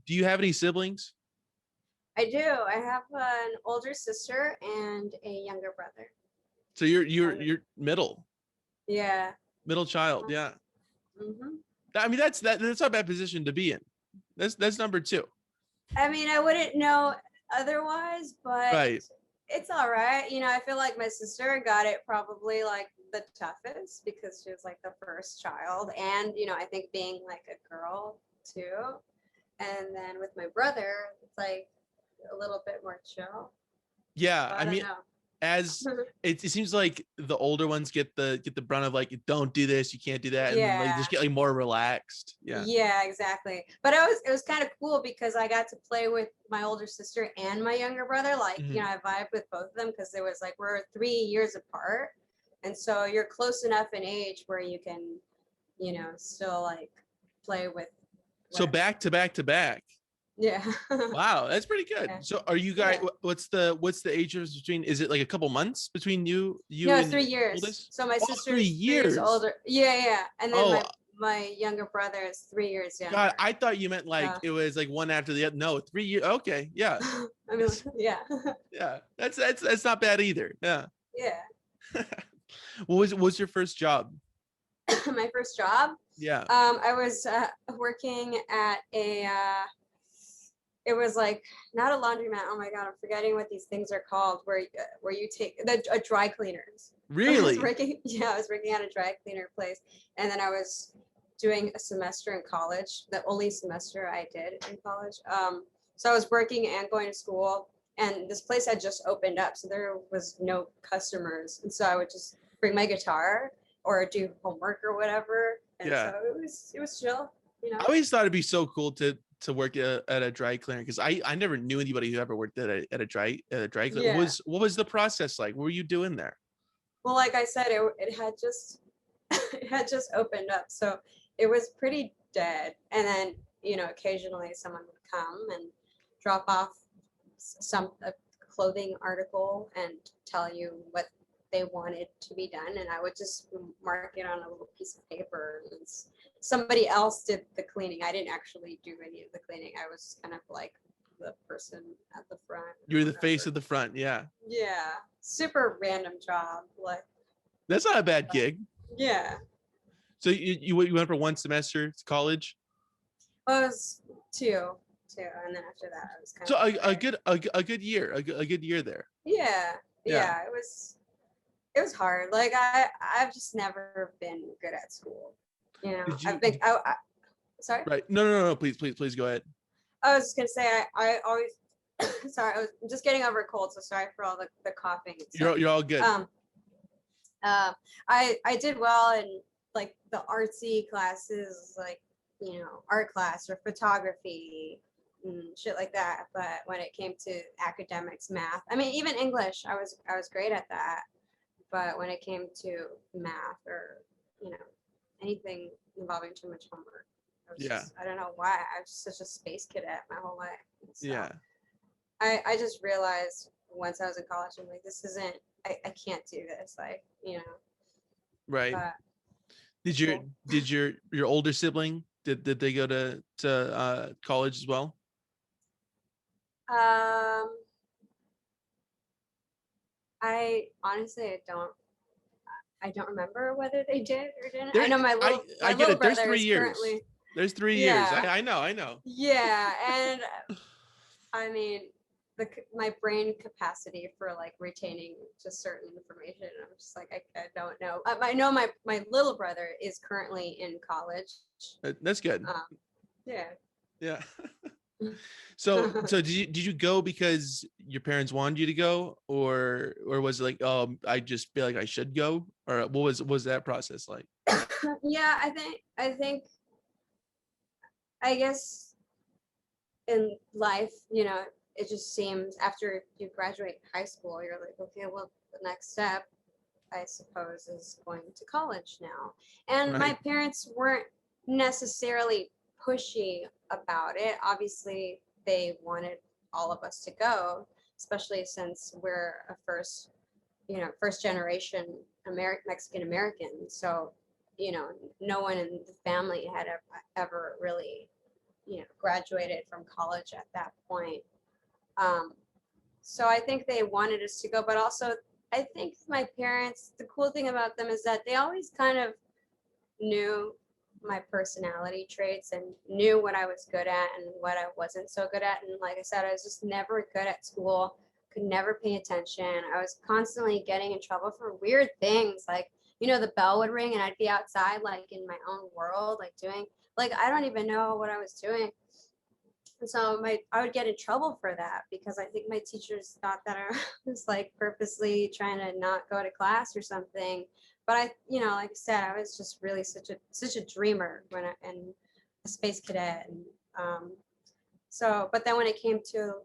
Do you have any siblings? I do. I have an older sister and a younger brother. So you're Yeah. middle child. Yeah. Hmm. I mean, that's not a bad position to be in. That's number two. I mean, I wouldn't know otherwise, but Right. it's all right. I feel like my sister got it probably like the toughest because she was like the first child. And, I think being like a girl too. And then with my brother, it's like a little bit more chill. Yeah. So I I don't mean, as know. it seems like the older ones get the brunt of like, don't do this, you can't do that, and then like Yeah. just get like more relaxed. Yeah. Yeah, exactly. But it was kind of cool because I got to play with my older sister and my younger brother. Like, Mhm. I vibed with both of them because there was like we're 3 years apart. And so you're close enough in age where you can, still like play with So whatever. back to back to back. Yeah. Wow, that's pretty good. Yeah. So are you guys? Yeah. What's the age difference between? Is it like a couple months between you No, and 3 years. oldest? So my Oh, three sister's 3 years years. older. Yeah, yeah. And then Oh my younger brother is 3 years God, younger. I thought you meant like So it was like one after the other. No, 3 years. Okay, yeah, I mean, yeah. yeah. That's not bad either. Yeah. Yeah. What was your first job? My first job. Yeah. I was working at it was like not a laundromat. Oh my God, I'm forgetting what these things are called. Where you take a dry cleaners. Really? I was working at a dry cleaner place, and then I was doing a semester in college. The only semester I did in college. So I was working and going to school, and this place had just opened up, so there was no customers, and so I would just bring my guitar or do homework or whatever. And so Yeah. it was chill, I always thought it'd be so cool to work at a dry cleaner because I never knew anybody who ever worked at a dry cleaner. Yeah. What was the process like? What were you doing there? Well, like I said, it had just it had just opened up, so it was pretty dead. And then occasionally someone would come and drop off some a clothing article and tell you what they wanted to be done, and I would just mark it on a little piece of paper. And somebody else did the cleaning. I didn't actually do any of the cleaning. I was kind of like the person at the front You or were the face whatever. of the front. Yeah. Yeah, super random job. Like, That's not a bad gig. yeah, So you went for one semester to college. well, it was two, and then after that, I was kind So of like, all right. a good year, a good year there. Yeah, Yeah. yeah, it was hard. Like I've just never been good at school. Did I've you? been. Sorry. Right. No. Please go ahead. I was just gonna say I always. Sorry, I'm just getting over a cold, so sorry for all the coughing and stuff. You're all good. I did well in like the artsy classes, like art class or photography and shit like that. But when it came to academics, math, I mean even English, I was great at that. But when it came to math or you know anything involving too much homework, Yeah. I don't know why I was such a space cadet my whole life. So Yeah. I just realized once I was in college, I'm like, this isn't. I can't do this. Like Right. but Did your cool. did your older sibling did they go to college as well? Um, I honestly I don't remember whether they did or didn't. I There know my I little I my get little it. There's brother three is years. currently. There's 3 years. Yeah, I know. yeah, and I mean my brain capacity for like retaining just certain information. I'm just like I don't know. I know my little brother is currently in college. That's good. Um, yeah. Yeah. So did you go because your parents wanted you to go, or was it like, oh, I just feel like I should go, or what was that process like? Yeah, I think I guess in life, it just seems after you graduate high school, you're like, okay, well, the next step, I suppose, is going to college now. And my Right. parents weren't necessarily pushy about it. Obviously, they wanted all of us to go, especially since we're a first generation Mexican American. So, no one in the family had ever really graduated from college at that point. Um, so I think they wanted us to go, but also I think my parents, the cool thing about them is that they always kind of knew my personality traits and knew what I was good at and what I wasn't so good at. And like I said, I was just never good at school, could never pay attention. I was constantly getting in trouble for weird things. Like, the bell would ring and I'd be outside, like in my own world, like doing, like, I don't even know what I was doing. And so I would get in trouble for that because I think my teachers thought that I was like purposely trying to not go to class or something. But like I said, I was just really such a dreamer and a space cadet. And so, but then when it came to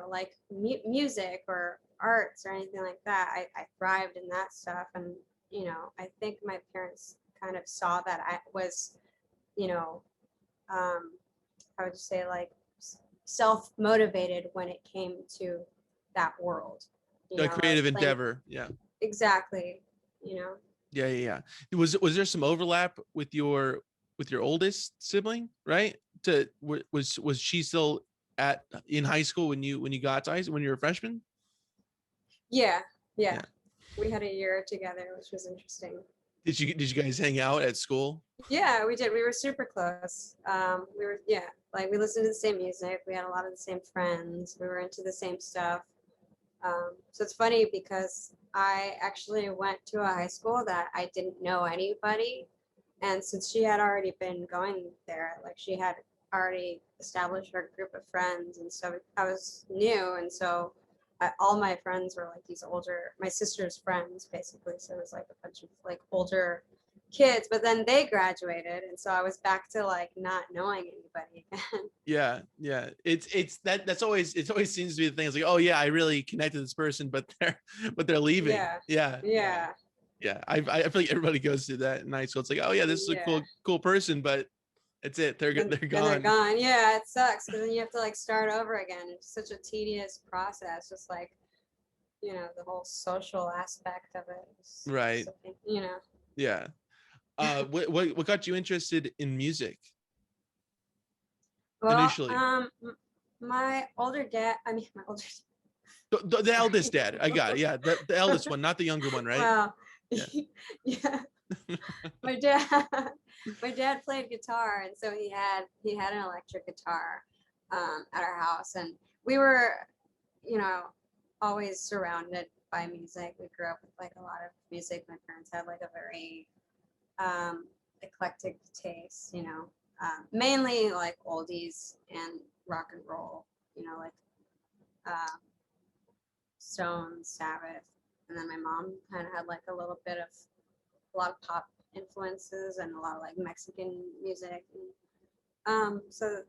like music or arts or anything like that, I thrived in that stuff. And I think my parents kind of saw that I was, I would say like self-motivated when it came to that world. A I was creative playing endeavor. Yeah. exactly. Yeah. Was there some overlap with your oldest sibling, right? Was she still in high school when you got to high school, when you were a freshman? Yeah, yeah. Yeah. We had a year together, which was interesting. Did you guys hang out at school? Yeah, we did. We were super close. We were, yeah, like we listened to the same music. We had a lot of the same friends. We were into the same stuff. So it's funny because I actually went to a high school that I didn't know anybody. And since she had already been going there, like she had already established her group of friends. And so I was new. And so all my friends were like these older, my sister's friends, basically. So it was like a bunch of like older kids, but then they graduated. And so I was back to like not knowing anybody again. Yeah. That's always, it always seems to be the thing. It's like, oh yeah, I really connected this person, but they're leaving. Yeah. Yeah. Yeah. I feel like everybody goes through that in high school. It's like, oh yeah, this is a Yeah. cool person, but that's it. They're And gone. they're gone. Yeah, it sucks because then you have to like start over again. It's such a tedious process. Just like, the whole social aspect of it. Right. Yeah. What got you interested in music Well, initially? my older dad. I mean, my older. The eldest dad. I got it. Yeah, the eldest one, not the younger one, right? Well, Yeah. yeah. My dad played guitar, and so he had an electric guitar at our house, and we were, always surrounded by music. We grew up with like a lot of music. My parents had like a very eclectic taste, mainly like oldies and rock and roll, like Stones, Sabbath, and then my mom kind of had like a lot of pop influences and a lot of like Mexican music. And, so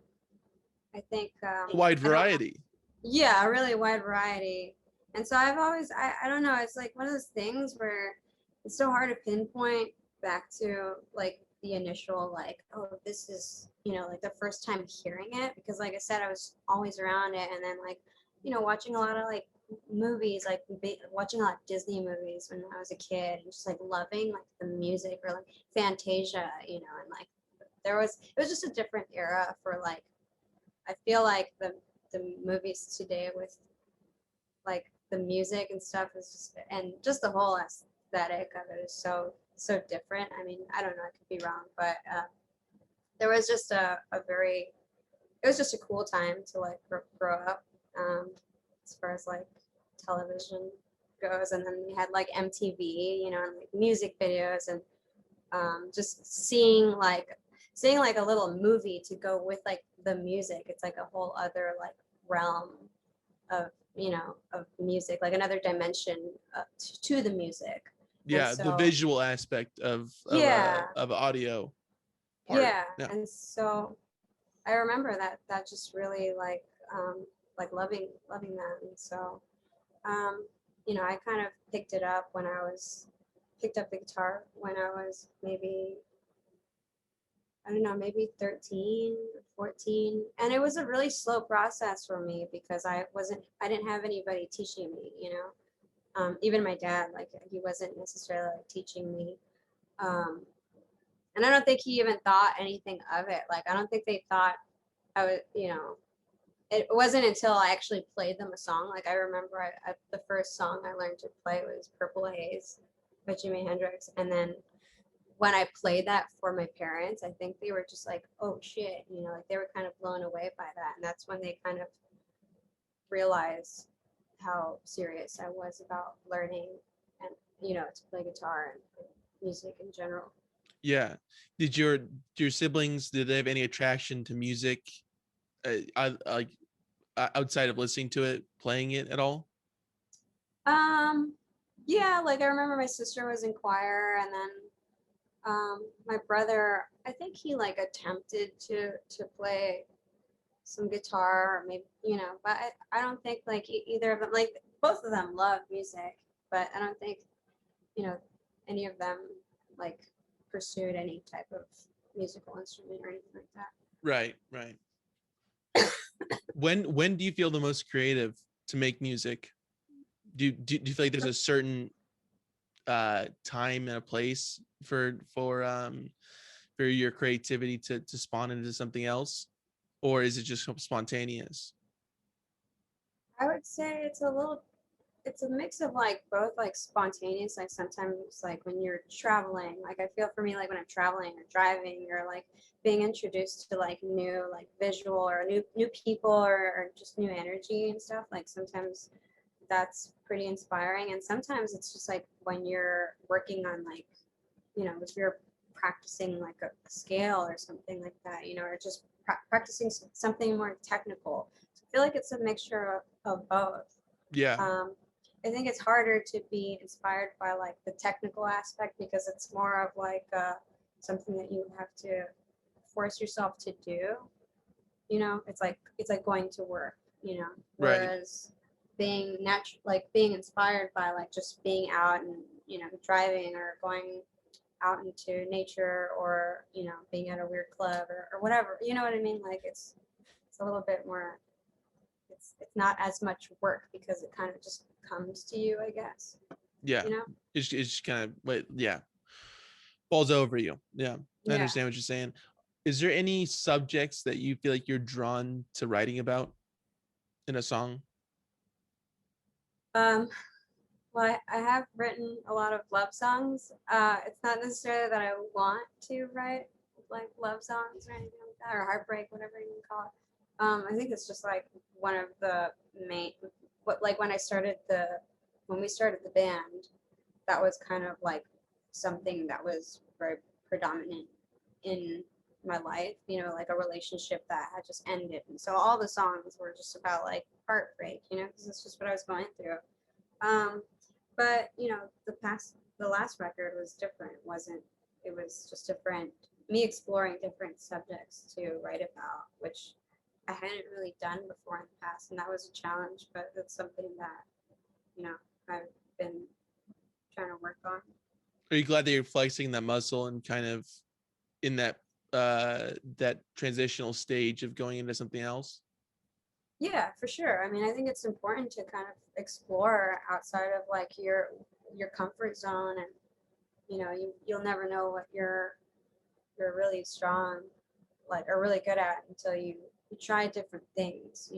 I think Wide variety. Yeah, a really wide variety. And so I've always, I don't know, it's like one of those things where it's so hard to pinpoint back to like the initial, like, oh, this is, like the first time hearing it. Because like I said, I was always around it. And then like, watching a lot of like movies, like watching a lot of Disney movies when I was a kid and just like loving like the music or like Fantasia, and like it was just a different era for like, I feel like the movies today with like the music and stuff is just the whole aesthetic of it is so different. I mean, I don't know, I could be wrong, but there was just it was just a cool time to like grow up as far as like television goes. And then we had like MTV, and like music videos and just seeing like a little movie to go with like the music. It's like a whole other like realm of of music, like another dimension to the music. Yeah, the visual aspect of audio part. Yeah. And so I remember that just really like loving that. And so I kind of picked up the guitar when I was maybe, I don't know, maybe 13 or 14. And it was a really slow process for me because I didn't have anybody teaching me, even my dad, like he wasn't necessarily like teaching me. And I don't think he even thought anything of it. Like, I don't think they thought I was, it wasn't until I actually played them a song. Like I remember the first song I learned to play was Purple Haze by Jimi Hendrix. And then when I played that for my parents, I think they were just like, oh shit, like they were kind of blown away by that. And that's when they kind of realized how serious I was about learning and, to play guitar and music in general. Yeah. Did your siblings, did they have any attraction to music, like outside of listening to it, playing it at all? Um, yeah, like I remember my sister was in choir, and then my brother, I think he like attempted to play some guitar, or maybe but I don't think like either of them, like both of them love music, but I don't think you know any of them like pursued any type of musical instrument or anything like that. Right, right. When do you feel the most creative to make music? Do you feel like there's a certain time and a place for your creativity to spawn into something else, or is it just spontaneous? I would say it's a mix of like both, like spontaneous, like sometimes like when you're traveling, like I feel for me like when I'm traveling or driving or like being introduced to like new like visual or new people, or just new energy and stuff, like sometimes that's pretty inspiring. And sometimes it's just like when you're working on like, if you're practicing like a scale or something like that, or just practicing something more technical. So I feel like it's a mixture of both. Yeah, um, I think it's harder to be inspired by like the technical aspect because it's more of like something that you have to force yourself to do. It's like going to work. right. Whereas being natural, like being inspired by like just being out and driving or going out into nature, or being at a weird club, or whatever. You know what I mean? Like it's a little bit more, it's not as much work because it kind of just comes to you, I guess. Yeah, You know? it's just kind of, but yeah, falls over you. Yeah, I Yeah. understand what you're saying. Is there any subjects that you feel like you're drawn to writing about in a song? Um, well, I have written a lot of love songs. It's not necessarily that I want to write like love songs or anything like that, or heartbreak, whatever you can call it. I think it's just like one of the main, what like when we started the band, that was kind of like something that was very predominant in my life, like a relationship that had just ended. And so all the songs were just about like heartbreak, because it's just what I was going through. Um, but the last record was different. It was just different, me exploring different subjects to write about, which I hadn't really done before in the past. And that was a challenge, but it's something that, I've been trying to work on. Are you glad that you're flexing that muscle and kind of in that transitional stage of going into something else? Yeah, for sure. I mean, I think it's important to kind of explore outside of like your comfort zone, and you'll never know what you're really strong, like, or really good at until you try different things.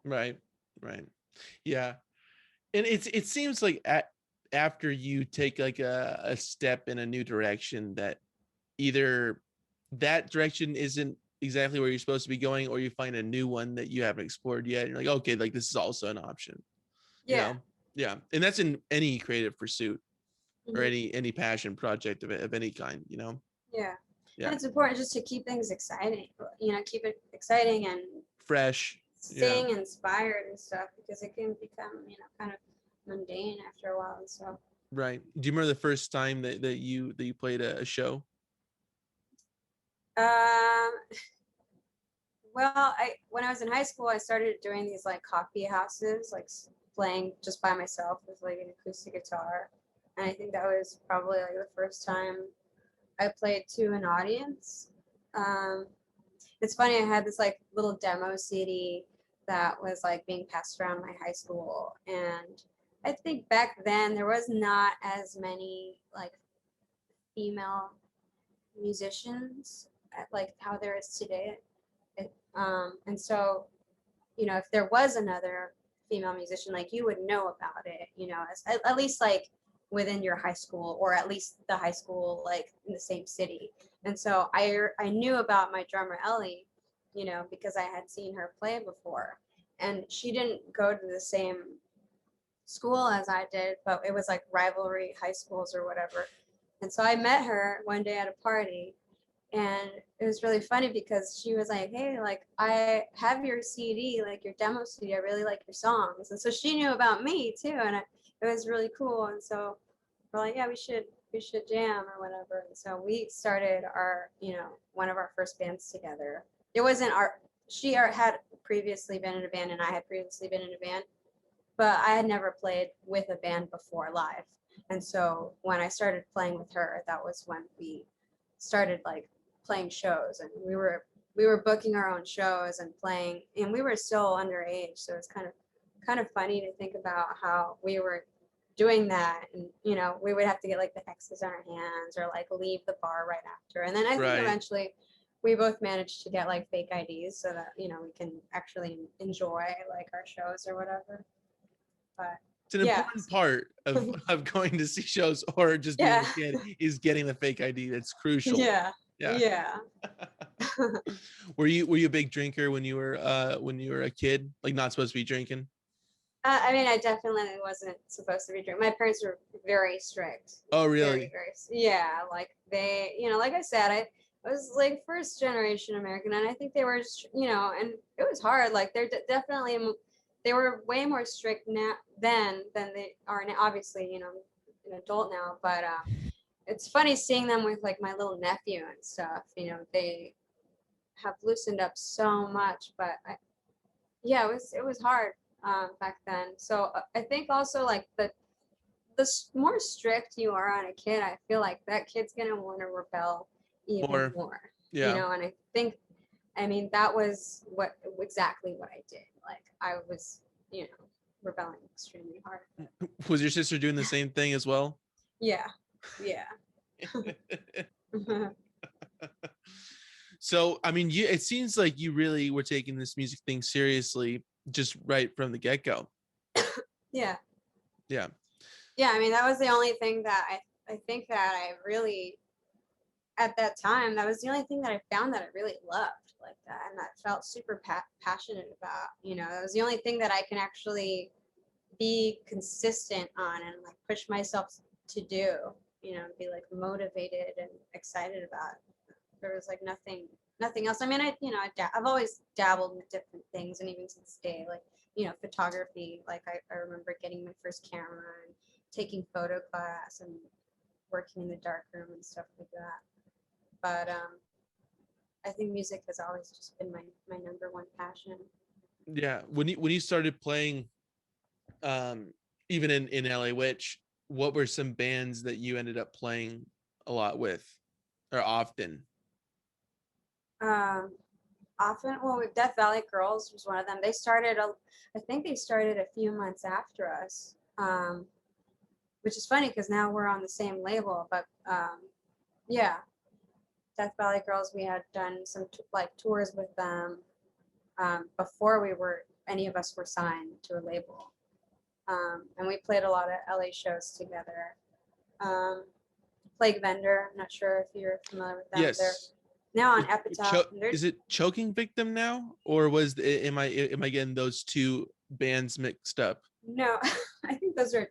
Right, right. Yeah, and it seems like after you take like a step in a new direction, that either that direction isn't exactly where you're supposed to be going, or you find a new one that you haven't explored yet, and you're like, okay, like this is also an option, you Yeah. know? Yeah, and that's in any creative pursuit or Hmm. any passion project of any kind, you know? Yeah. And Yeah, it's important just to keep things exciting, keep it exciting and fresh. Yeah, staying inspired and stuff, because it can become, kind of mundane after a while and stuff. right. Do you remember the first time that you played a show? Um, well, when I was in high school, I started doing these like coffee houses, like playing just by myself with like an acoustic guitar. And I think that was probably like the first time I played to an audience. Um, it's funny, I had this like little demo CD that was like being passed around my high school. And I think back then there was not as many like female musicians like how there is today. And so, you know, if there was another female musician, like you would know about it, you know, at least like within your high school, or at least the high school like in the same city. And so I knew about my drummer Ellie, you know, because I had seen her play before, and she didn't go to the same school as I did, but it was like rivalry high schools or whatever. And so I met her one day at a party, and it was really funny because she was like, "Hey, like I have your CD, like your demo CD. I really like your songs." And so she knew about me too, and it was really cool. And so we're like, "Yeah, we should jam or whatever." And so we started our, you know, one of our first bands together. It wasn't our. Had previously been in a band, and I had previously been in a band, but I had never played with a band before live. And so when I started playing with her, that was when we started like playing shows, and we were booking our own shows and playing, and we were still underage, so it's kind of funny to think about how we were doing that. And you know, we would have to get like the X's on our hands or like leave the bar right after, and then I think Right. eventually we both managed to get like fake IDs so that, you know, we can actually enjoy like our shows or whatever. But It's an yeah. important part of going to see shows or just being Yeah. a kid is getting the fake ID. That's crucial. Yeah. Yeah. Yeah. Were you a big drinker when you were a kid? Like not supposed to be drinking? I mean, I definitely wasn't supposed to be drinking. My parents were very strict. Oh, Very, really? very, yeah. Like they, you know, like I said, I was like first generation American, and I think they were, you know, and it was hard. Like they're definitely, they were way more strict now than they are now. Obviously, you know, I'm an adult now, but it's funny seeing them with like my little nephew and stuff. You know, they have loosened up so much, but yeah, it was hard back then. So I think also like the more strict you are on a kid, I feel like that kid's gonna want to rebel even more. You Yeah. know, and I think, I mean, that was exactly what I did. Like I was, you know, rebelling extremely hard. Was your sister doing the same thing as well? Yeah, yeah. So, I mean, it seems like you really were taking this music thing seriously just right from the get-go. Yeah. Yeah. Yeah, I mean, that was the only thing that I think that I really, at that time, that was the only thing that I found that I really loved like that, and that felt super passionate about. You know, it was the only thing that I can actually be consistent on and like push myself to do. You know, be like motivated and excited about. There was like nothing else. I mean, I've always dabbled with different things, and even to this day, like, you know, photography. Like I remember getting my first camera and taking photo class and working in the darkroom and stuff like that. But I think music has always just been my number one passion. Yeah. When you started playing, even in LA Witch, what were some bands that you ended up playing a lot with, or often? Um, Often, well, with Death Valley Girls was one of them. I think they started a few months after us, which is funny because now we're on the same label. But yeah, Death Valley Girls, we had done some like tours with them before any of us were signed to a label, and we played a lot of LA shows together. Plague Vendor, I'm not sure if you're familiar with them. They're Yes. now on Epitaph. Is it Choking Victim now, or am I getting those two bands mixed up? No, I think those are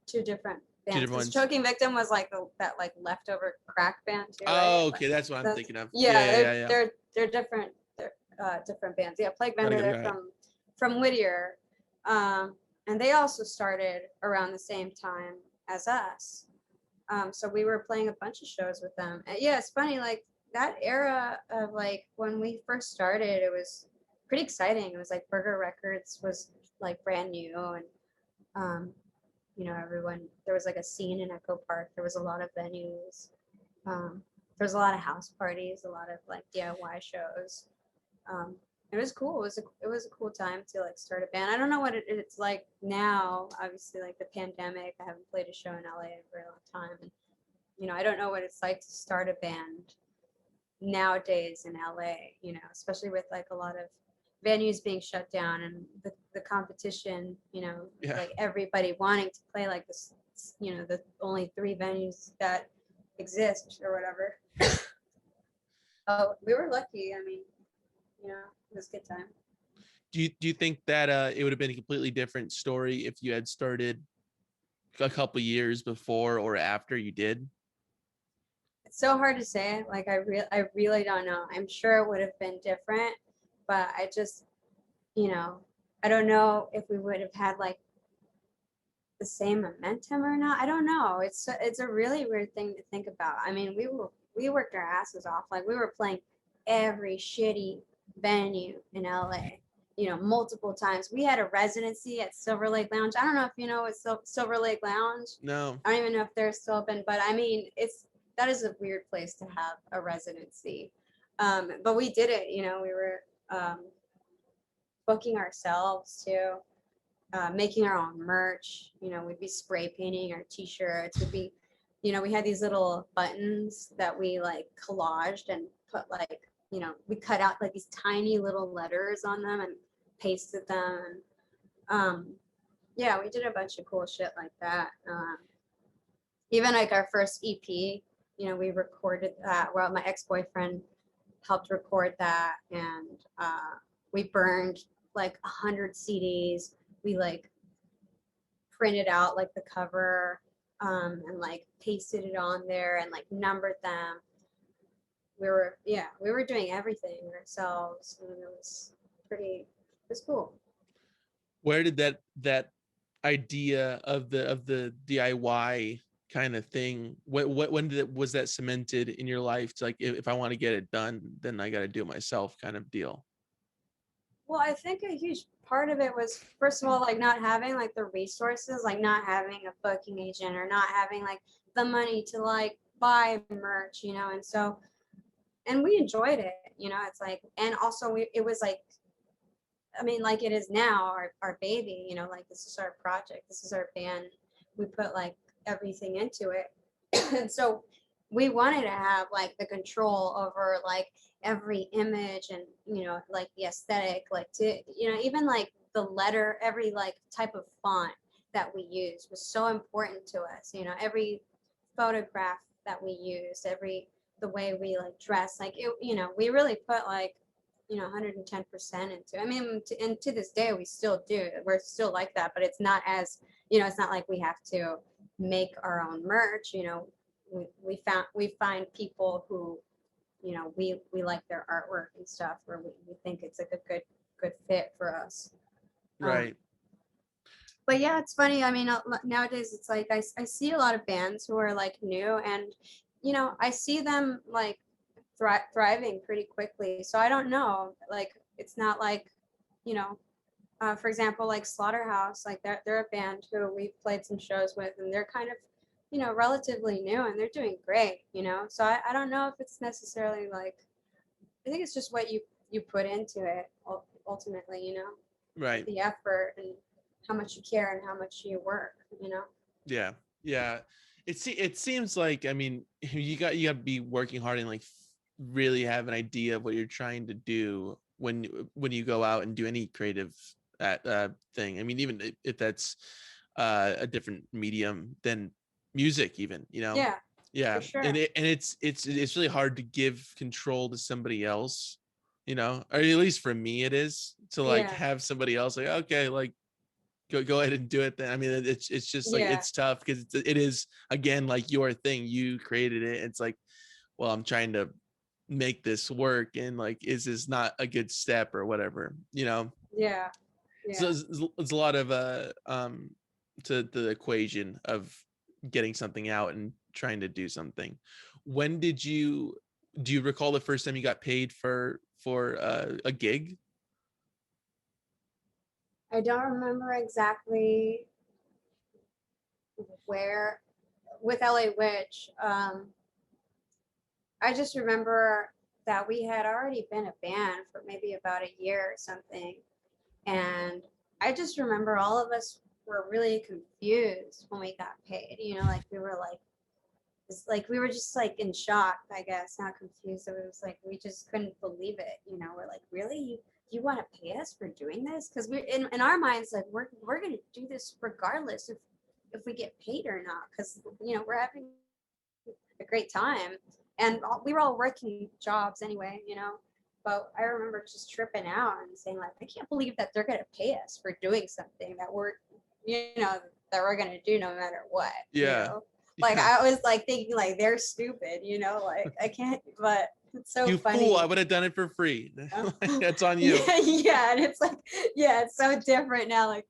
two different bands. Different ones. Choking Victim was like that like leftover crack band too. Oh, right? okay, that's what I'm thinking of. Yeah, they're different. They're different bands. Yeah, Plague Vendor. They're from Whittier, and they also started around the same time as us. So we were playing a bunch of shows with them. And yeah, it's funny, like that era of like when we first started, it was pretty exciting. It was like Burger Records was like brand new, and you know, there was like a scene in Echo Park. There was a lot of venues. There was a lot of house parties, a lot of like DIY shows. It was cool. It was a cool time to like start a band. I don't know what it's like now. Obviously, like the pandemic, I haven't played a show in LA in a very long time, and you know, I don't know what it's like to start a band nowadays in LA, you know, especially with like a lot of venues being shut down and the competition, you know, Yeah. like everybody wanting to play like this, you know, the only 3 venues that exist or whatever. Oh, we were lucky. I mean, you know, it was a good time. Do you think that it would have been a completely different story if you had started a couple years before or after you did? It's so hard to say. Like I really don't know. I'm sure it would have been different, but I just, you know, I don't know if we would have had like the same momentum or not. I don't know. It's a really weird thing to think about. I mean, we worked our asses off. Like we were playing every shitty venue in LA, you know, multiple times. We had a residency at Silver Lake Lounge. I don't know if you know what Silver Lake Lounge. No. I don't even know if they're still open, but I mean, that is a weird place to have a residency. But we did it. You know, we were booking ourselves too, making our own merch. You know, we'd be spray painting our T-shirts. We'd be, you know, we had these little buttons that we like collaged and put like, you know, we cut out like these tiny little letters on them and pasted them. Yeah, we did a bunch of cool shit like that. Even like our first EP, you know, we recorded that. Well, my ex-boyfriend helped record that, and we burned like 100 CDs. We like printed out like the cover, and like pasted it on there and like numbered them. We were doing everything ourselves, and it was cool. Where did that idea of the DIY kind of thing, when did was that cemented in your life to like, if I want to get it done, then I got to do it myself kind of deal? Well, I think a huge part of it was, first of all, like not having like the resources, like not having a booking agent or not having like the money to like buy merch, you know. And so, and we enjoyed it, you know. It's like, and also it was like, I mean, like it is now our baby, you know, like this is our project, this is our band. We put like everything into it. And so we wanted to have like the control over like every image and, you know, like the aesthetic, like to, you know, even like the letter, every like type of font that we use was so important to us, you know, every photograph that we used, the way we like dress, like it, you know, we really put like, you know, 110% into, I mean, and to this day we still do, we're still like that, but it's not as, you know, it's not like we have to make our own merch, you know. We find people who, you know, we like their artwork and stuff, where we think it's like a good fit for us. Right. But yeah, it's funny. I mean, nowadays it's like I see a lot of bands who are like new, and you know, I see them like thriving pretty quickly. So I don't know, like it's not like, you know, for example, like Slaughterhouse, like they're a band who we've played some shows with, and they're kind of, you know, relatively new, and they're doing great, you know. So I don't know if it's necessarily like, I think it's just what you put into it ultimately, you know, Right. the effort and how much you care and how much you work, you know. Yeah. Yeah. It seems like, I mean, you got to be working hard and like really have an idea of what you're trying to do when you go out and do any creative thing. I mean, even if that's a different medium than music, even, you know. Yeah, Yeah. for sure. It's really hard to give control to somebody else, you know, or at least for me it is, to like Yeah, have somebody else like, okay, like go ahead and do it then. I mean, it's just like, yeah, it's tough because it is, again, like your thing, you created it. It's like, well, I'm trying to make this work, and like, is this not a good step or whatever, you know. yeah, So yeah. it's a lot of to the equation of getting something out and trying to do something. When did you Do you recall the first time you got paid for a gig? I don't remember exactly where with LA Witch. I just remember that we had already been a band for maybe about a year or something. And I just remember all of us were really confused when we got paid. You know, like we were like, it's like we were just like in shock, I guess, not confused. So it was like we just couldn't believe it. We're like, really, you want to pay us for doing this? Because we're in our minds like we're gonna do this regardless if we get paid or not. Because we're having a great time, and we were all working jobs anyway. But I remember just tripping out and saying like, I can't believe that they're gonna pay us for doing something that we're gonna do no matter what. Yeah. Like Yeah. I was like thinking like they're stupid, like I can't, but it's so You funny. fool, I would have done it for free. Like, that's on you. Yeah, and it's like, yeah, it's so different now. Like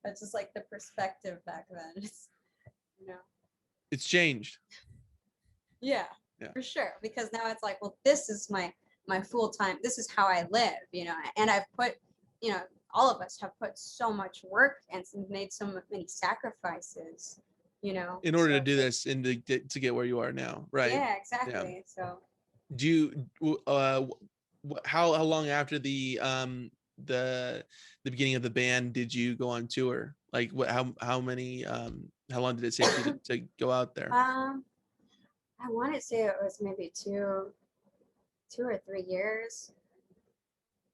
that's just like the perspective back then. You know, It's changed. yeah, Yeah. for sure. Because now it's like, well, this is my full time. This is how I live. And I've put, all of us have put so much work and made so many sacrifices. In order so to do this and to get where you are now, right? yeah, Yeah. exactly. So Do you how long after the beginning of the band did you go on tour? Like what how many how long did it take you to go out there? I want to say it was maybe 2 or 3 years.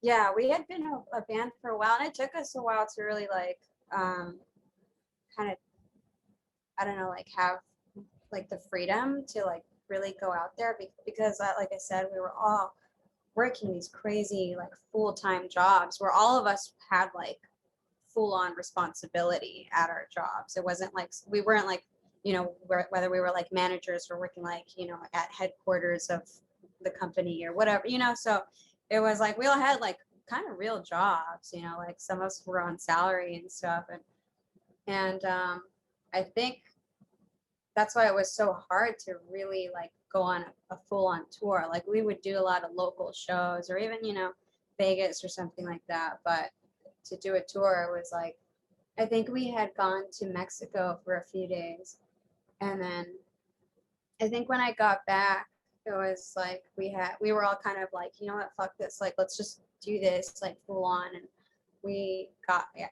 Yeah, we had been a band for a while, and it took us a while to really like kind of, I don't know, like have like the freedom to like really go out there because like I said, we were all working these crazy like full-time jobs where all of us had like full-on responsibility at our jobs. It wasn't like we weren't like, whether we were like managers or working like, at headquarters of the company or whatever, so it was like we all had like kind of real jobs, like some of us were on salary and stuff. And I think that's why it was so hard to really like go on a full-on tour. Like we would do a lot of local shows or even, Vegas or something like that. But to do a tour, it was like, I think we had gone to Mexico for a few days. And then I think when I got back, it was like we were all kind of like, you know what, fuck this. Like, let's just do this like full on. And we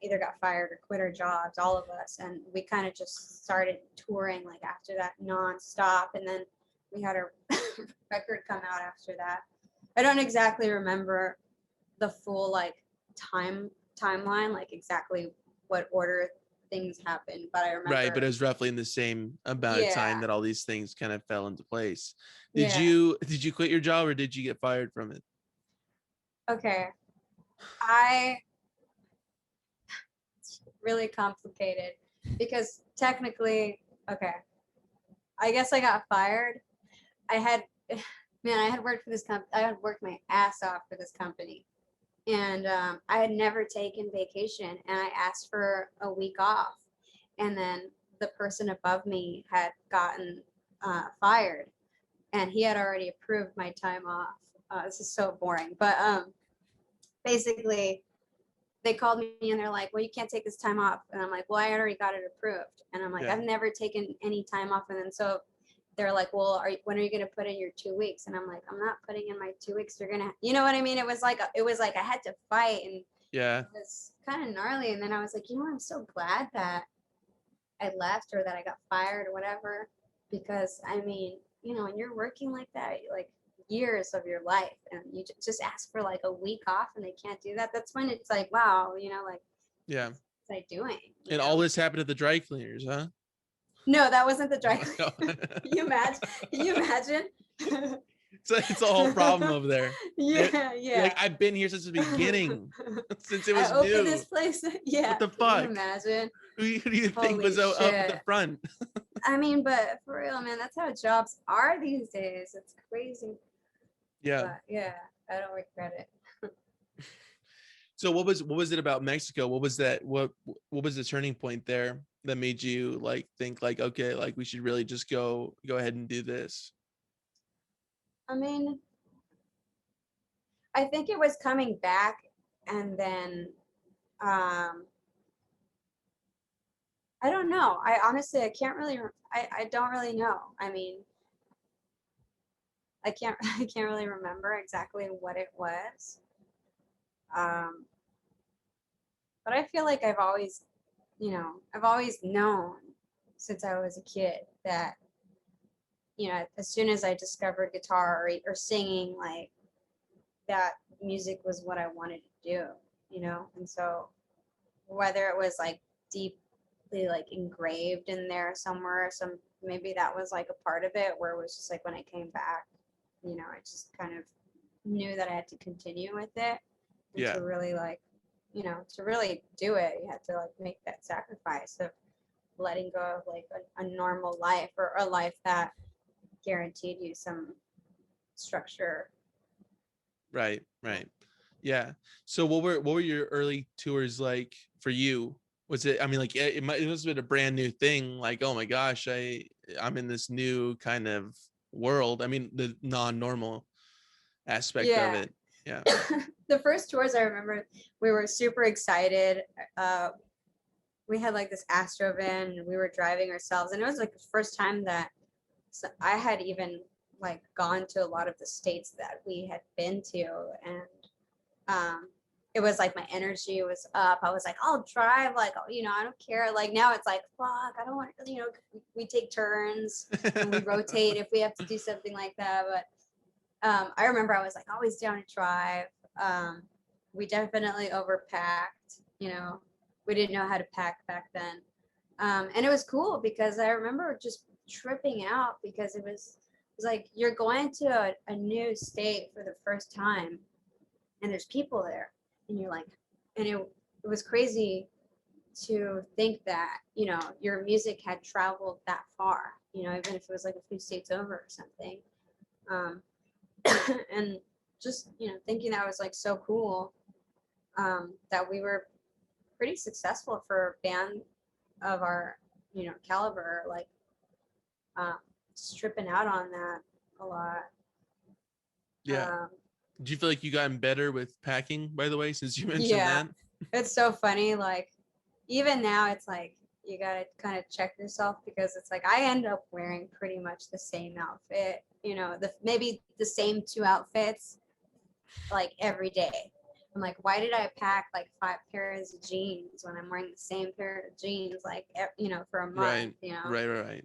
either got fired or quit our jobs, all of us. And we kind of just started touring like after that nonstop. And then we had a record come out after that. I don't exactly remember the full like timeline, like exactly what order things happened, but I remember. Right, but it was roughly in the same amount of time that all these things kind of fell into place. Did you quit your job or did you get fired from it? Okay. It's really complicated because technically, okay, I guess I got fired. I had worked for this company. I had worked my ass off for this company. And I had never taken vacation, and I asked for a week off. And then the person above me had gotten fired, and he had already approved my time off. This is so boring, but basically, they called me and they're like, "Well, you can't take this time off." And I'm like, "Well, I already got it approved." And I'm like, "I've never taken any time off." And then so they're like, "Well, when are you going to put in your 2 weeks?" And I'm like, "I'm not putting in my 2 weeks. You're gonna, you know what I mean?" It was like I had to fight, and it was kind of gnarly. And then I was like, I'm so glad that I left or that I got fired or whatever, because I mean, when you're working like that, like years of your life, and you just ask for like a week off, and they can't do that. That's when it's like, wow, like, what's I doing? And all this happened at the dry cleaners, huh? No, that wasn't the dry cleaner. Can you imagine? Can you imagine? It's a whole problem over there. Yeah. You're like, I've been here since the beginning, since it was I opened new. this place. Yeah. What the fuck? Can you imagine? Who do you think was up at the front? I mean, but for real, man, that's how jobs are these days. It's crazy. Yeah. But yeah, I don't regret it. So what was it about Mexico? What was that? What was the turning point there that made you like think like, okay, like we should really just go ahead and do this? I mean, I think it was coming back, and then I don't know. I honestly, I can't really. I don't really know. I mean, I can't really remember exactly what it was. But I feel like I've always known since I was a kid that you know, as soon as I discovered guitar or singing, like that music was what I wanted to do, you know? And so whether it was like deeply like engraved in there somewhere, maybe that was like a part of it where it was just like when I came back, you know, I just kind of knew that I had to continue with it and Yeah. to really like, you know, to really do it, you had to like make that sacrifice of letting go of like a normal life or a life that guaranteed you some structure. Right. Right. Yeah. So what were your early tours like for you? Was it, I mean, like it must have been a brand new thing. Like, oh my gosh, I'm in this new kind of world. I mean, the non-normal aspect of Yeah. it. Yeah. The first tours I remember, we were super excited. We had like this Astro van and we were driving ourselves, and it was like the first time that I had even like gone to a lot of the states that we had been to, and um it was like my energy was up. I was like, I'll drive, like, you know, I don't care. Like now it's like, fuck, I don't want to, you know, we take turns and we rotate if we have to do something like that. But I remember I was like always down to drive. We definitely overpacked, you know, we didn't know how to pack back then. And it was cool because I remember just tripping out because it was like you're going to a new state for the first time and there's people there and you're like, and it was crazy to think that, you know, your music had traveled that far, you know, even if it was like a few states over or something. Um, and just, you know, thinking that was like so cool, that we were pretty successful for a band of our, you know, caliber, like um, stripping out on that a lot. Yeah. Um, Do you feel like you gotten better with packing, by the way, since you mentioned yeah, that? it's so funny. Like even now, it's like you gotta kind of check yourself because it's like I end up wearing pretty much the same outfit. You know, maybe the same two outfits like every day. I'm like, why did I pack like 5 pairs of jeans when I'm wearing the same pair of jeans like you know, for a month? Right. You know, Right.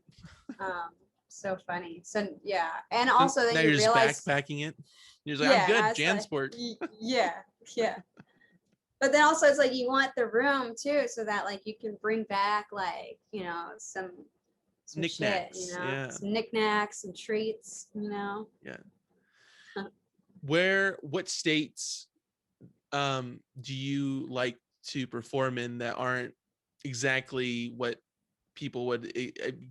um, so funny. So yeah, and So also then now you you're just realize, backpacking it. You're just like, I'm yeah, and I good, was like, Jansport. yeah, yeah. But then also it's like you want the room too, so that like you can bring back like, you know, some shit, you Knickknacks. know, Yeah. some knickknacks and treats, you know. Yeah. What states do you like to perform in that aren't exactly what people would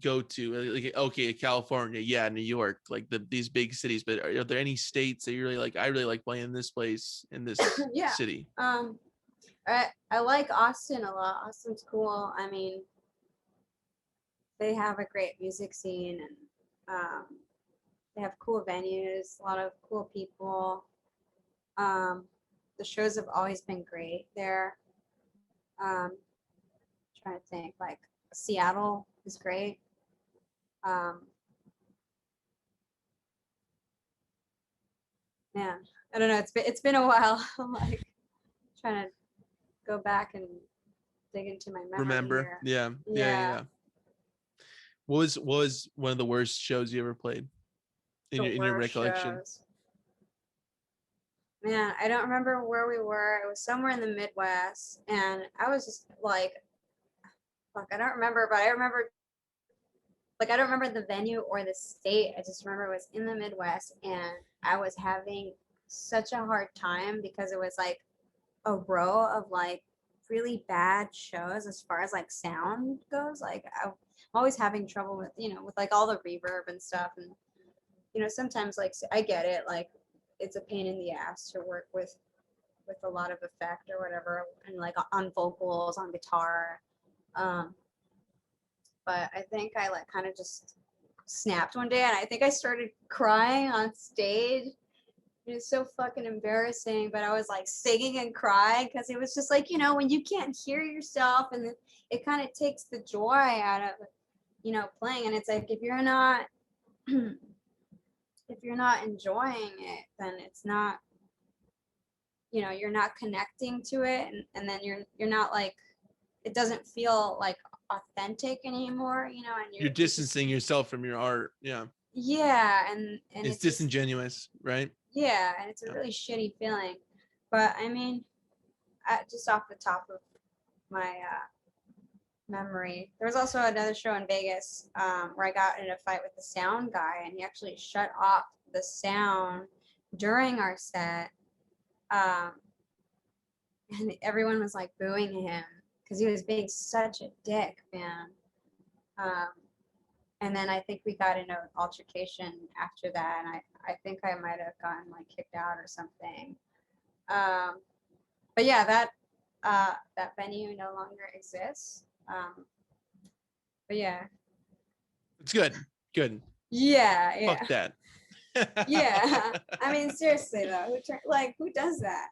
go to? Like, okay, California, yeah, New York, like these big cities, but are there any states that you're really like, I really like playing this place in this Yeah. city? I like Austin a lot. Austin's cool. I mean, they have a great music scene and they have cool venues, a lot of cool people. Um, the shows have always been great there. Um, trying to think, like Seattle is great. Um, man, I don't know. It's been a while. I'm like trying to go back and dig into my memory Remember? here. Yeah. Yeah, What was one of the worst shows you ever played in the your worst recollection? shows. Man, I don't remember where we were. It was somewhere in the Midwest, and I was just like, fuck, I don't remember, but I remember, like, I don't remember the venue or the state. I just remember it was in the Midwest, and I was having such a hard time because it was like a row of like really bad shows as far as like sound goes. Like, I'm always having trouble with, you know, with like all the reverb and stuff. And, you know, sometimes like I get it, like, it's a pain in the ass to work with a lot of effect or whatever, and like on vocals, on guitar. Um, but I think I like kind of just snapped one day, and I think I started crying on stage. It was so fucking embarrassing, but I was like singing and crying because it was just like, you know, when you can't hear yourself, and it kind of takes the joy out of, you know, playing. And it's like if you're not if you're not enjoying it, then it's not, you know, you're not connecting to it, and then you're not like, it doesn't feel like authentic anymore, you know, and You're you're just, distancing yourself from your art. Yeah. yeah, and It's it's just, disingenuous, right? yeah, and it's a Yeah. really shitty feeling. But I mean, just off the top of my memory, there was also another show in Vegas where I got in a fight with the sound guy, and he actually shut off the sound during our set. Um, and everyone was like booing him because he was being such a dick, man. Um, and then I think we got into an altercation after that, and I think I might have gotten like kicked out or something. Um, but yeah, that venue no longer exists. But yeah, It's good. Good. yeah, yeah, Fuck that. yeah. I mean, seriously though, who does that?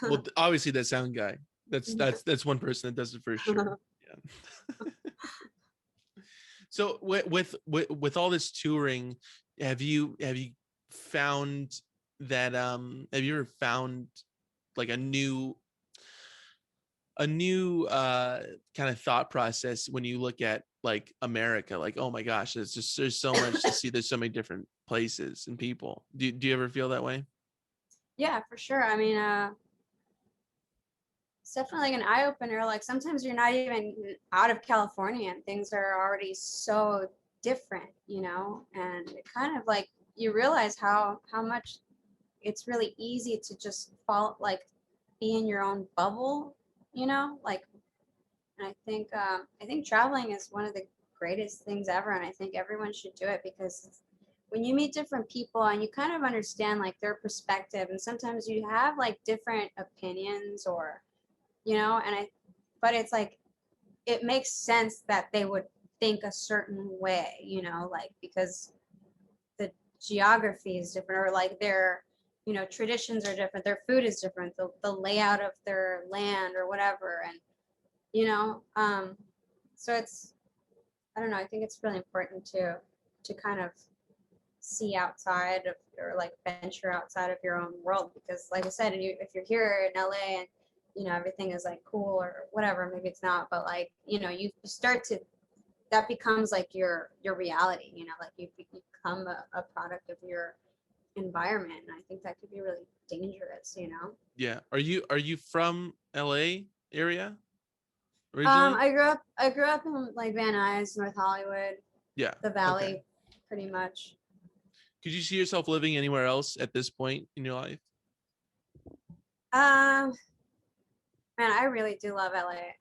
Well, obviously that sound guy. That's one person that does it for sure. Yeah. So with all this touring, have you found that have you ever found like a new kind of thought process when you look at like America, like, oh my gosh, there's so much to see, there's so many different places and people. Do you ever feel that way? Yeah, for sure. I mean, it's definitely like an eye opener. Like sometimes you're not even out of California and things are already so different, and it kind of like you realize how much it's really easy to just fall like be in your own bubble, like. And I think traveling is one of the greatest things ever, and I think everyone should do it because when you meet different people and you kind of understand like their perspective, and sometimes you have like different opinions or and but it's like it makes sense that they would think a certain way, like because the geography is different or like their traditions are different, their food is different, the layout of their land or whatever, and so it's, I don't know, I think it's really important to kind of see outside of or like venture outside of your own world because like I said, if you're here in LA and everything is like cool or whatever, maybe it's not, but like you start to, that becomes like your reality, like you become a product of your environment, and I think that could be really dangerous. Yeah. Are you from LA area originally? I grew up in like Van Nuys, North Hollywood, Yeah. the Okay. Valley, pretty much. Could you see yourself living anywhere else at this point in your life? Um, Man, I really do love LA.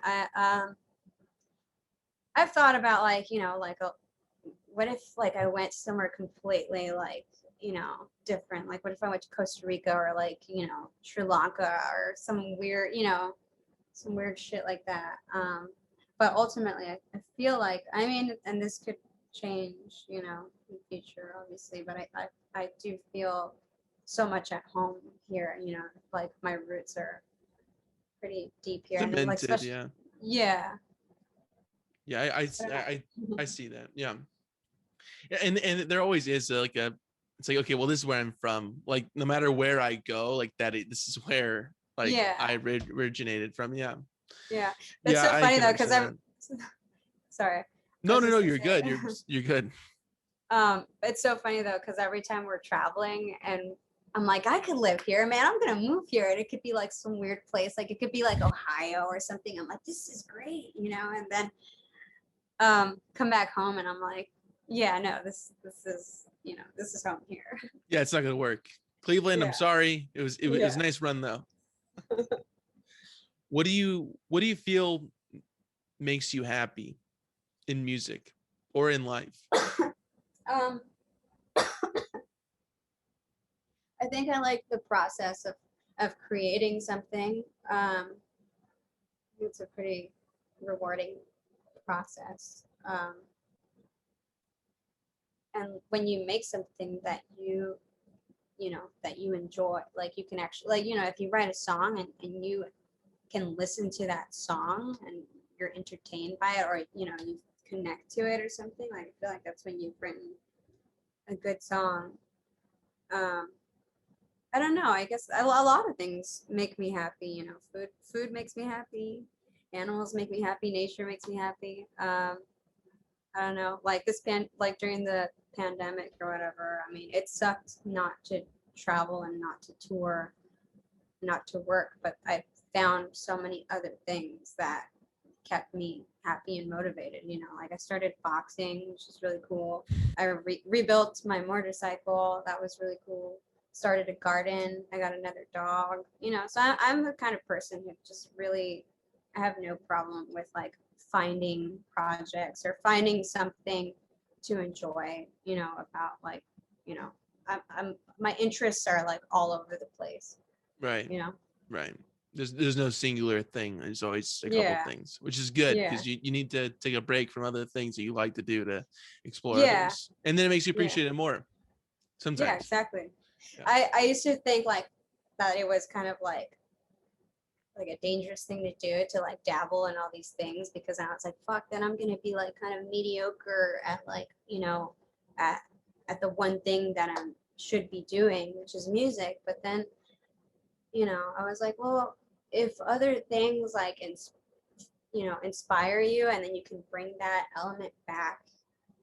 I've thought about like like what if like I went somewhere completely like different. Like what if I went to Costa Rica or like Sri Lanka or some weird shit like that. But ultimately, I feel like, I mean, and this could change in the future, obviously. But I do feel so much at home here. Like my roots are pretty deep here, and then like Cemented. especially, Yeah. yeah. Yeah. I don't I know. see that. Yeah. Yeah, and there always is like it's like, okay, well, this is where I'm from, like no matter where I go, like this is where like Yeah, I originated from. Yeah. yeah. That's Yeah, so I funny can though, because understand I'm that. sorry. I No, was no, just no, gonna you're good. say. You're good. It's so funny though, because every time we're traveling and I'm like, I could live here, man. I'm gonna move here, and it could be like some weird place, like it could be like Ohio or something. I'm like, this is great. And then come back home, and I'm like, yeah, no, this is this is home here. Yeah, it's not gonna work. Cleveland, I'm Yeah, sorry. It was a yeah. nice run though. What do you feel makes you happy in music or in life? Um, I think I like the process of creating something. It's a pretty rewarding process. And when you make something that that you enjoy, like you can actually, like if you write a song and you can listen to that song and you're entertained by it, or you connect to it or something, like I feel like that's when you've written a good song. um I don't know, I guess a lot of things make me happy. Food makes me happy, animals make me happy, nature makes me happy. I don't know, like like during the pandemic or whatever. I mean, it sucked not to travel and not to tour, not to work, but I found so many other things that kept me happy and motivated. You know, like I started boxing, which is really cool. I rebuilt my motorcycle. That was really cool. Started a garden. I got another dog. You know, so I'm the kind of person who just really, I have no problem with like finding projects or finding something to enjoy. You know, about like, you know, I'm my interests are like all over the place. Right. You know. Right. There's no singular thing. There's always a couple Yeah. things, which is good Yeah. because you need to take a break from other things that you like to do to explore Yeah. others. And then it makes you Yeah. appreciate it more Yeah. sometimes. Exactly. Yeah. I used to think like that it was kind of like a dangerous thing to do to like dabble in all these things because I was like, fuck, then I'm gonna be like kind of mediocre at like, you know, at at the one thing that I should be doing, which is music. But then, you know, I was like, well, if other things like you know, inspire you and then you can bring that element back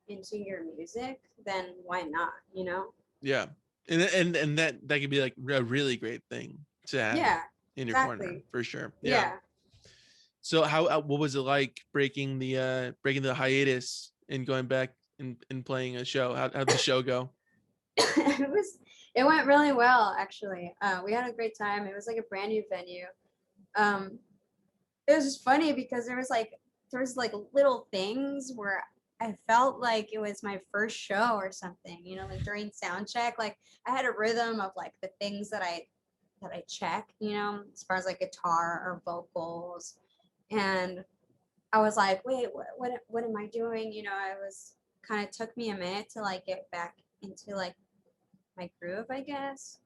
into your music, then why not, you know? Yeah. And that could be like a really great thing to have Yeah, in your corner exactly. for sure. Yeah. Yeah. So how what was it like breaking the hiatus and going back and playing a show? How'd the show go? it was it went really well actually. We had a great time. It was like a brand new venue. Um, it was just funny because there was like little things where I felt like it was my first show or something. You know, like during sound check, like I had a rhythm of like the things that I check. You know, as far as like guitar or vocals, and I was like, wait, what am I doing? You know, I was kind of took me a minute to like get back into like my groove, I guess.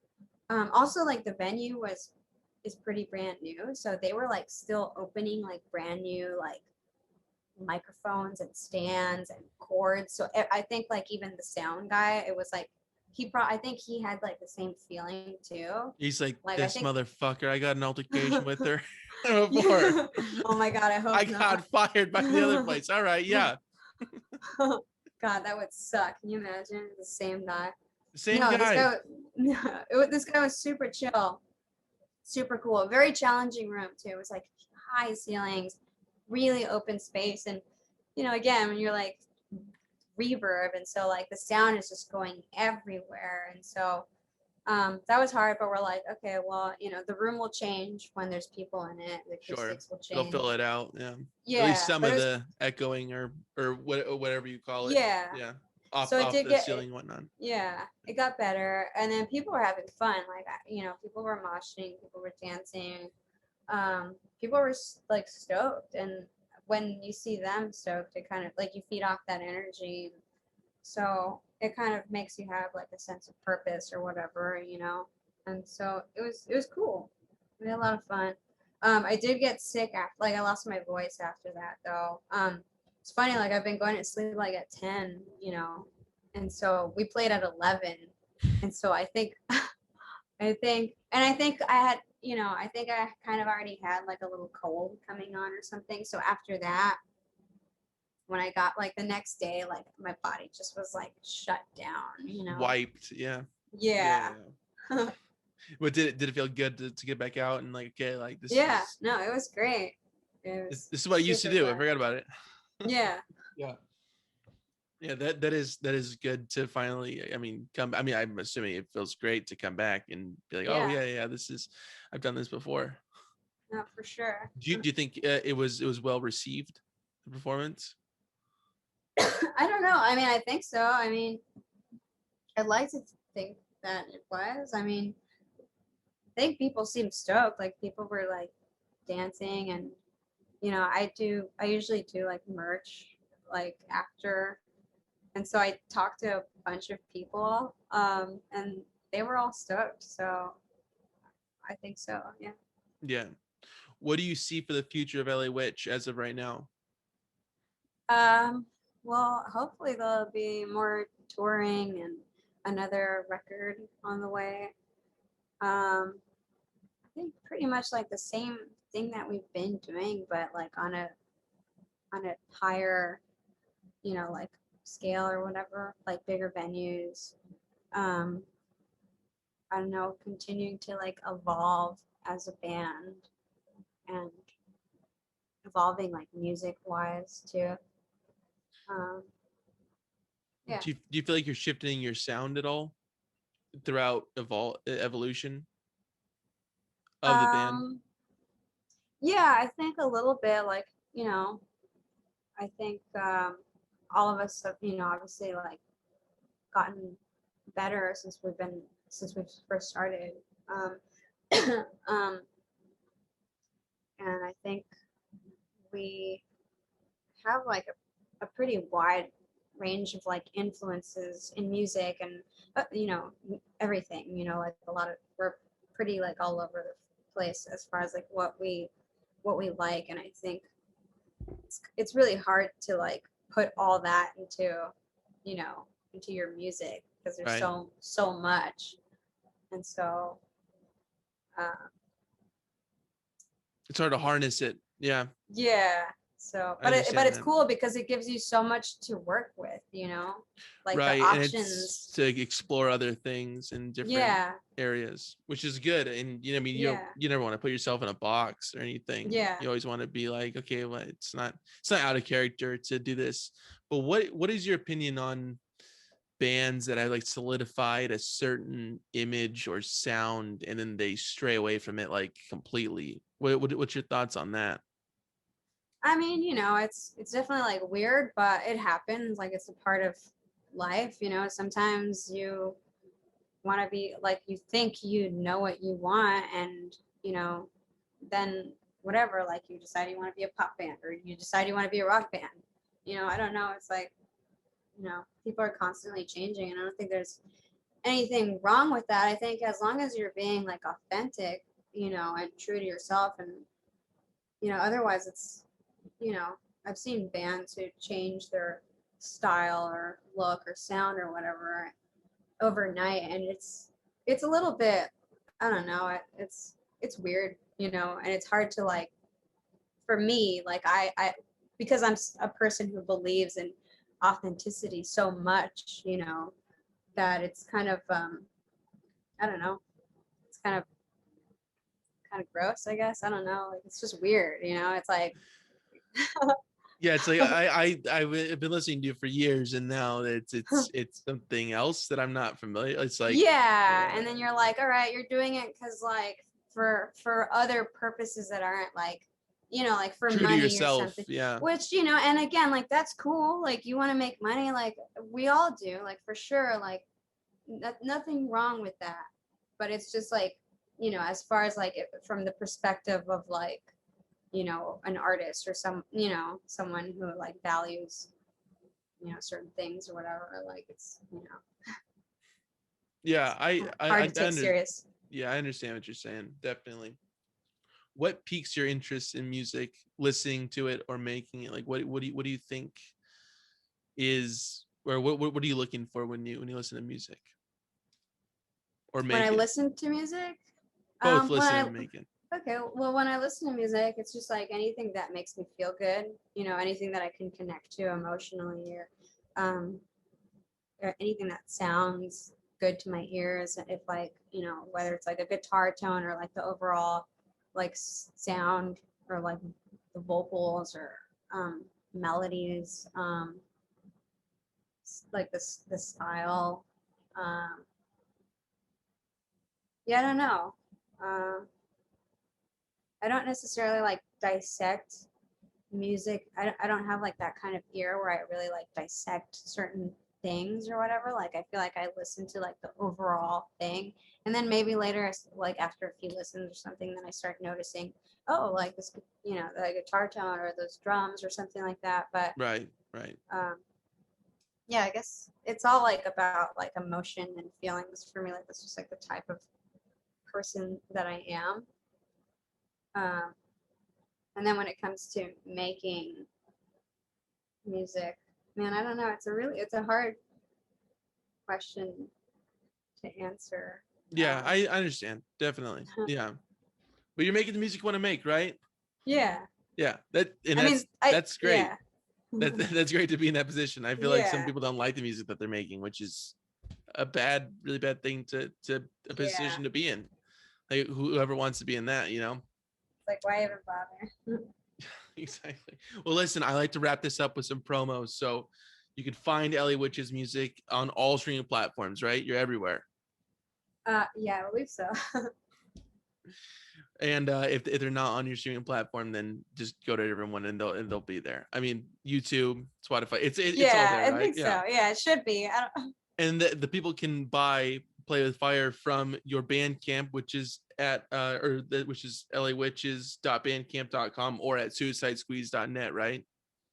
Also, like the venue was is pretty brand new, so they were like still opening like brand new like microphones and stands and cords. So I think like even the sound guy, it was like I think he had like the same feeling too. He's like, Like I this think, motherfucker. I got an altercation with her before. yeah. Oh my god, I I hope not. got fired by the other place. All right, yeah. God, that would suck. Can you imagine the same guy? Same No, this guy. guy. No, this guy was super chill, super cool. Very challenging room too. It was like high ceilings, really open space, and you know, again, when you're like reverb, and so like the sound is just going everywhere, and so that was hard. But we're like, okay, well, you know, the room will change when there's people in it. The Sure. acoustics will It'll fill change. it out. Yeah. At least Yeah, some but it of was the echoing or whatever you call it. yeah. Yeah. So it Off did the get ceiling and whatnot. yeah, it got better, and then people were having fun. Like you know, people were moshing, people were dancing. People were like stoked, and when you see them stoked, it kind of like you feed off that energy. So it kind of makes you have like a sense of purpose or whatever, you know. And so it was cool. We had a lot of fun. I did get sick after, like I lost my voice after that though. It's funny, like I've been going to sleep like at 10, you know, and so we played at 11, and so I think I had, you know, I think I kind of already had like a little cold coming on or something. So after that, when I got like the next day, like my body just was like shut down, you know? Wiped. Yeah. Yeah. Yeah. Yeah. But did it feel good to get back out and like, okay, like Yeah. No, it was great. It was this is what I used to super do. I fun. forgot about it. Yeah. Yeah. Yeah, that is good to finally. I mean, come. I mean, I'm assuming it feels great to come back and be like, oh Yeah. yeah, yeah, this is. I've done this before. No, for sure. Do you think it was well received, the performance? I don't know. I mean, I think so. I mean, I'd like to think that it was. I mean, I think people seemed stoked. Like people were like dancing and you know, I usually do like merch like after, and so I talked to a bunch of people and they were all stoked. So I think so. Yeah. Yeah. What do you see for the future of LA Witch as of right now? Um, well, hopefully there'll be more touring and another record on the way. I think pretty much like the same thing that we've been doing, but like on a higher, like scale or whatever, like bigger venues. Um, I don't know, continuing to like evolve as a band and evolving like music wise too. Um, yeah. Do you feel like you're shifting your sound at all throughout evolution of the band? Um, yeah, I think a little bit like, I think all of us have, obviously like gotten better since we first started. Um, um, and I think we have like a pretty wide range of like influences in music and everything, like a lot of, we're pretty like all over the place as far as like what we like. And I think it's really hard to like put all that into your music because there's Right. so much. And so uh, It's hard to harness it. Yeah, yeah. So, I but understand it's that. cool because it gives you so much to work with, like the Right, and it's options. to explore other things in different Yeah, areas, which is good. And I mean, yeah, you never want to put yourself in a box or anything. yeah. You always want to be like, okay, well, it's not out of character to do this. But what is your opinion on bands that have like solidified a certain image or sound and then they stray away from it like completely? What's your thoughts on that? I mean, it's definitely like weird, but it happens. Like it's a part of life. Sometimes you want to be like you think you know what you want, and then whatever. Like you decide you want to be a pop band, or you decide you want to be a rock band. I don't know. It's like people are constantly changing, and I don't think there's anything wrong with that. I think as long as you're being like authentic, and true to yourself, and otherwise it's you know, I've seen bands who change their style or look or sound or whatever overnight, and it's a little bit, I don't know, it's weird, and it's hard to like, for me, like I because I'm a person who believes in authenticity so much, that it's kind of I don't know, it's kind of gross, I guess. I don't know, like it's just weird, it's like Yeah, it's like I've been listening to you for years, and now it's something else that I'm not familiar. It's like, yeah, and then you're like, all right, you're doing it because like for other purposes that aren't like, like for true to money or yourself. something, Yeah, which and again, like that's cool, like you want to make money, like we all do, like for sure, like nothing wrong with that, but it's just like, as far as like from the perspective of like, an artist or someone who like values certain things or whatever, like it's yeah. hard to take serious. Yeah, I understand what you're saying. Definitely. What piques your interest in music, listening to it or making it? Like, what do you think is, or what are you looking for when you listen to music or When I make it? listen to music, Both when listen and make it. okay, well, when I listen to music, it's just like anything that makes me feel good, anything that I can connect to emotionally, um, or anything that sounds good to my ears. If like, whether it's like a guitar tone or like the overall like sound or like the vocals or melodies, like the style. Um, yeah, I don't know. Uh, I don't necessarily like dissect music. I don't have like that kind of ear where I really like dissect certain things or whatever. Like I feel like I listen to like the overall thing, and then maybe later, like after a few listens or something, then I start noticing, oh, like this, the guitar tone or those drums or something like that. But Right, right. um, yeah, I guess it's all like about like emotion and feelings for me. Like that's just like the type of person that I am. Um, and then when it comes to making music, man, I don't know. It's a hard question to answer. Yeah, I understand. Definitely. Yeah. But you're making the music you want to make, right? Yeah. Yeah. That and I mean, that's great. yeah. That's great to be in that position. I feel like some Yeah, people don't like the music that they're making, which is really bad thing to a yeah. position to be in. Like whoever wants to be in that, you know. It's like, why even bother? Exactly. Well, listen, I like to wrap this up with some promos. So you can find Ellie Witch's music on all streaming platforms, right? You're everywhere. Yeah, I believe so. And if they're not on your streaming platform, then just go to everyone and they'll be there. I mean, YouTube, Spotify, it's all Yeah, there, I right? think Yeah. so. Yeah, it should be. And the people can buy Play with Fire from your Bandcamp, which is at which is lawitches.bandcamp.com or at suicidesqueeze.net, right?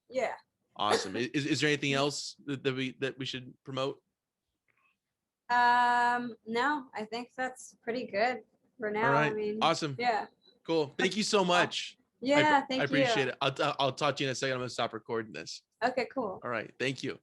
Yeah. Awesome. Is there anything else that we should promote? No, I think that's pretty good for All now. I right. mean, Awesome. yeah. Cool. Thank you so much. Yeah, I thank you. appreciate it. I'll talk to you in a second. I'm gonna stop recording this. Okay, cool. All right. Thank you.